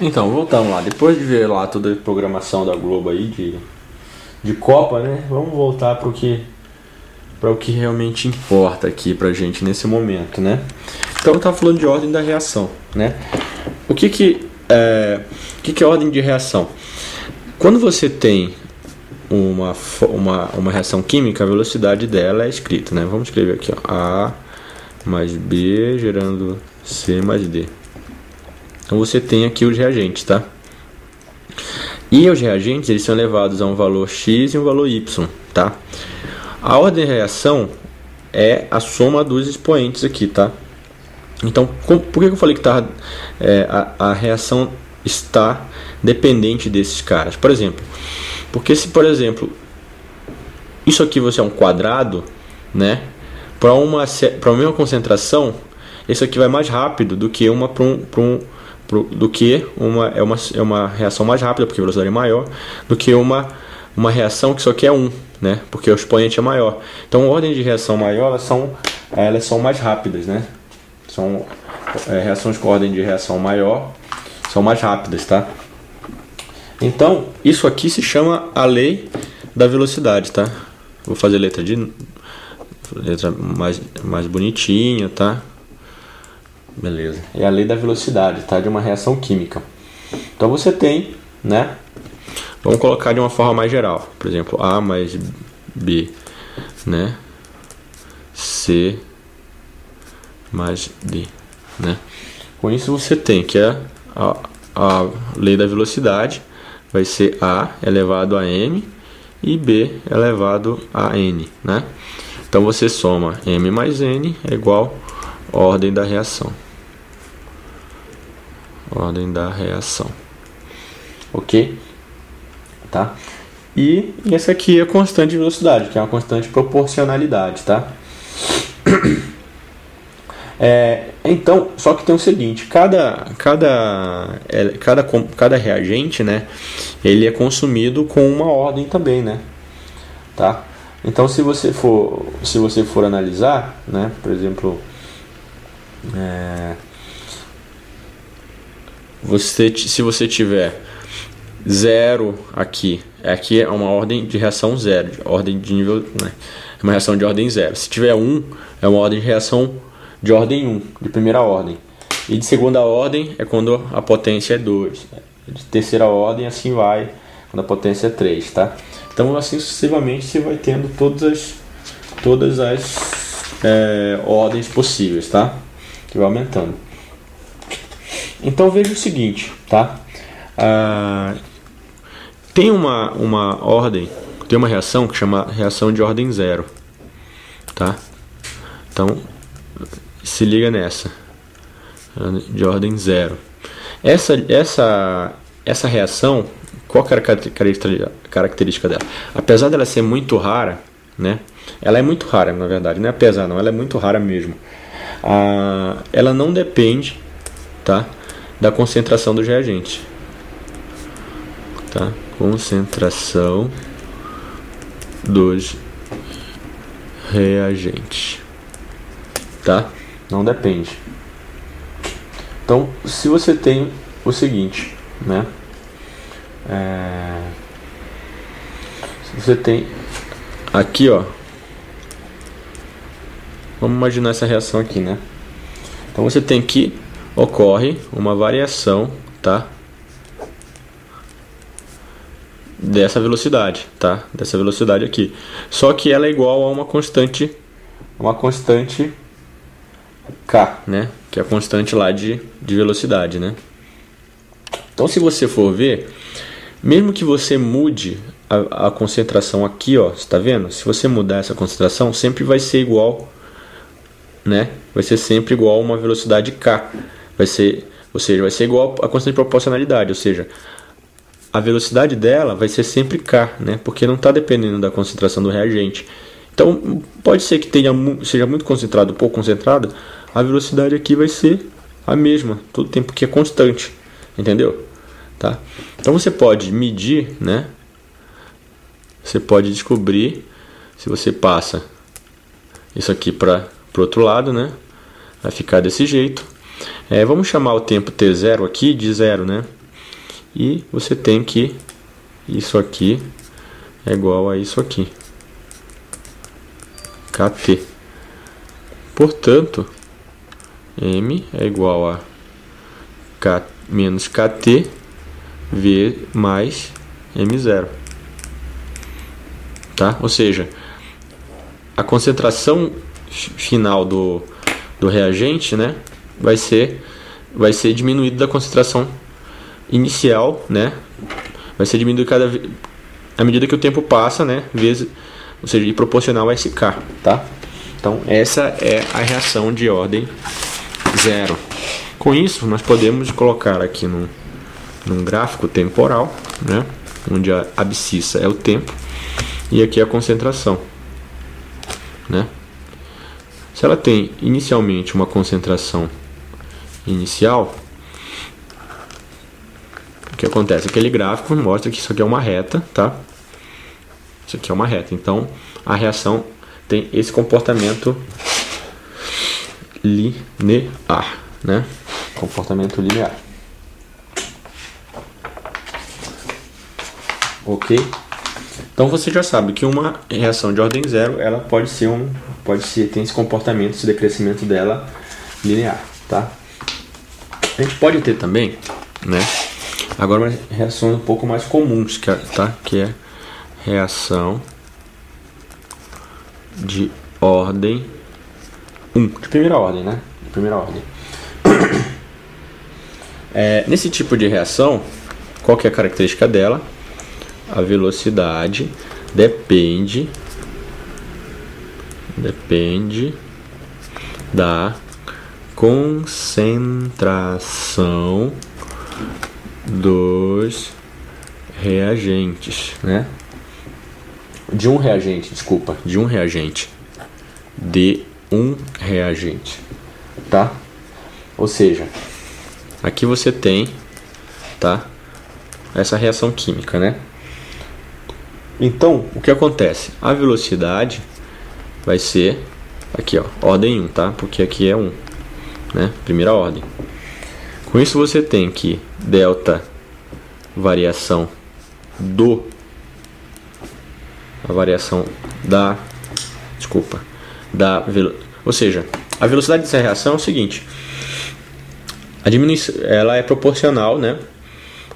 Então, voltamos lá. Depois de ver lá toda a programação da Globo aí de Copa, né? Vamos voltar para o que realmente importa aqui pra gente nesse momento, né? Então, eu tava falando de ordem da reação, né? O que é ordem de reação? Quando você tem uma reação química, a velocidade dela é escrita, né? Vamos escrever aqui, ó, A mais B gerando C mais D. Então você tem aqui os reagentes, tá? E os reagentes, eles são elevados a um valor X e um valor Y, tá? A ordem de reação é a soma dos expoentes aqui, tá? Então, por que eu falei que a reação está dependente desses caras? Por exemplo, porque se, por exemplo, isso aqui você é um quadrado, né? Para uma mesma concentração, isso aqui vai mais rápido do que uma é uma reação mais rápida, porque a velocidade é maior, do que uma reação que só quer 1, né? Porque o expoente é maior. Então, ordem de reação maior, elas são mais rápidas, né? São reações com ordem de reação maior, são mais rápidas, tá? Então, isso aqui se chama a lei da velocidade, tá? Vou fazer letra mais bonitinha, tá? Beleza. É a lei da velocidade, tá? De uma reação química. Então você tem, né? Vamos colocar de uma forma mais geral. Por exemplo, A mais B, né? C mais D, né? Com isso você tem que a lei da velocidade vai ser A elevado a M e B elevado a N, né? Então você soma M mais N é igual a ordem da reação. Ordem da reação. Ok? Tá? E essa aqui é a constante de velocidade, que é uma constante de proporcionalidade, tá? Então, só que tem o seguinte, cada reagente, né, ele é consumido com uma ordem também, né, tá? Então, se você for analisar, né, por exemplo, se você tiver 0 aqui é uma ordem de reação 0, ordem de nível, né, é uma reação de ordem 0. Se tiver 1, é uma ordem de reação de ordem 1, de primeira ordem. E de segunda ordem é quando a potência é 2. De terceira ordem, assim vai, quando a potência é 3, tá? Então, assim sucessivamente, você vai tendo todas as ordens possíveis, tá? Que vai aumentando. Então, veja o seguinte, tá? Tem uma ordem, tem uma reação que chama reação de ordem 0, tá? Então, se liga nessa, de ordem 0. Essa reação, qual que é a característica dela? Apesar dela ser muito rara, né? Ela é muito rara, na verdade, não é apesar não, ela é muito rara mesmo. Ela não depende, tá, da concentração dos reagentes, tá? Concentração dos reagentes, tá? Não depende. Então, se você tem o seguinte, né? Se você tem aqui, ó, vamos imaginar essa reação aqui, né? Então você tem que ocorre uma variação, tá? Dessa velocidade, tá? Dessa velocidade aqui. Só que ela é igual a uma constante K, né? Que é a constante lá de velocidade, né? Então, se você for ver, mesmo que você mude a concentração aqui, ó, você tá vendo? Se você mudar essa concentração, sempre vai ser igual, né? Vai ser sempre igual a uma velocidade K. Vai ser igual a constante de proporcionalidade, ou seja, a velocidade dela vai ser sempre K, né? Porque não está dependendo da concentração do reagente. Então, pode ser que seja muito concentrado ou pouco concentrado, a velocidade aqui vai ser a mesma, todo tempo, que é constante, entendeu? Tá? Então, você pode medir, né? Você pode descobrir, se você passa isso aqui para o outro lado, né? Vai ficar desse jeito. Vamos chamar o tempo t0 aqui de 0, né? e você tem que isso aqui é igual a isso aqui, KT. Portanto, M é igual a K menos KT V mais M0. Tá? Ou seja, a concentração final do reagente, né, vai ser diminuído da concentração inicial, né? Vai ser diminuído à medida que o tempo passa, né? Ou seja, de proporcional a esse K, tá? Então, essa é a reação de ordem 0. Com isso, nós podemos colocar aqui num gráfico temporal, né? Onde a abscissa é o tempo e aqui a concentração, né? Se ela tem inicialmente uma concentração inicial, o que acontece? Aquele gráfico mostra que isso aqui é uma reta, tá? Isso aqui é uma reta. Então, a reação tem esse comportamento linear, né? Comportamento linear. Ok? Então você já sabe que uma reação de ordem 0, ela tem esse comportamento, esse decrescimento dela linear, tá? A gente pode ter também, né? Agora uma reação um pouco mais comuns, que é reação de ordem 1, de primeira ordem, né? De primeira ordem. Nesse tipo de reação, qual que é a característica dela? A velocidade depende da concentração dos reagentes, né? De um reagente, tá? Ou seja, aqui você tem, tá? Essa reação química, né? Então, o que acontece? A velocidade vai ser aqui, ó, ordem 1, tá? Porque aqui é 1, né? Primeira ordem. Com isso você tem que delta variação ou seja, a velocidade dessa reação é o seguinte: ela é proporcional, né,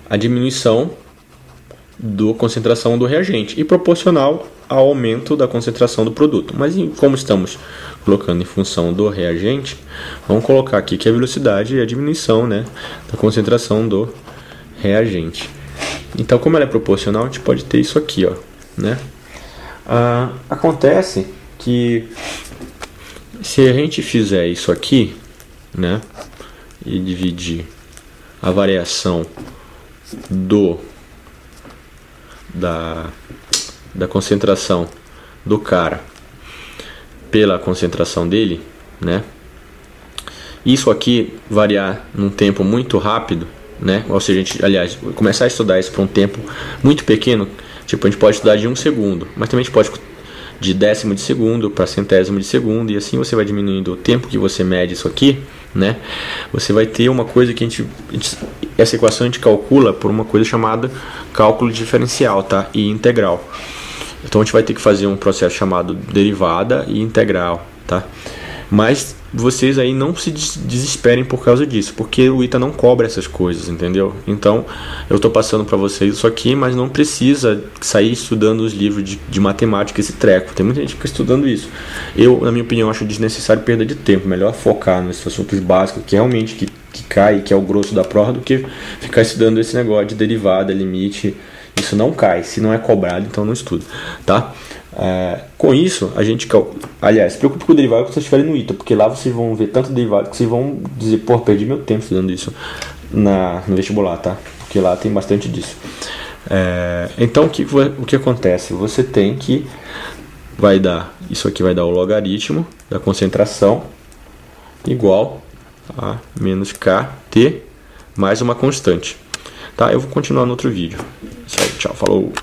à diminuição da concentração do reagente e proporcional ao aumento da concentração do produto. Mas como estamos colocando em função do reagente, vamos colocar aqui que a velocidade é a diminuição, né, da concentração do reagente. Então, como ela é proporcional, a gente pode ter isso aqui, ó, né? Acontece que se a gente fizer isso aqui, né, e dividir a variação da concentração do cara pela concentração dele, né? Isso aqui variar num tempo muito rápido, né? Ou seja, a gente, aliás, começar a estudar isso por um tempo muito pequeno, tipo, a gente pode estudar de 1 segundo, mas também a gente pode de décimo de segundo para centésimo de segundo, e assim você vai diminuindo o tempo que você mede isso aqui, né? Você vai ter uma coisa que essa equação a gente calcula por uma coisa chamada cálculo diferencial, tá? E integral. Então a gente vai ter que fazer um processo chamado derivada e integral, tá? Mas vocês aí não se desesperem por causa disso, porque o ITA não cobra essas coisas, entendeu? Então eu estou passando para vocês isso aqui, mas não precisa sair estudando os livros de matemática, esse treco. Tem muita gente que fica estudando isso. Eu, na minha opinião, acho desnecessário perda de tempo. Melhor focar nesses assuntos básicos que realmente que cai, que é o grosso da prova, do que ficar estudando esse negócio de derivada, limite. Isso não cai, se não é cobrado, então não estuda, tá? Com isso, a gente... Aliás, se preocupe com o derivado que vocês estiverem no ITA, porque lá vocês vão ver tanto derivado que vocês vão dizer, pô, perdi meu tempo estudando isso no vestibular, tá? Porque lá tem bastante disso. Então, o que acontece? Você tem que... Isso aqui vai dar o logaritmo da concentração igual a menos KT mais uma constante. Tá? Eu vou continuar no outro vídeo. Isso aí, tchau, falou!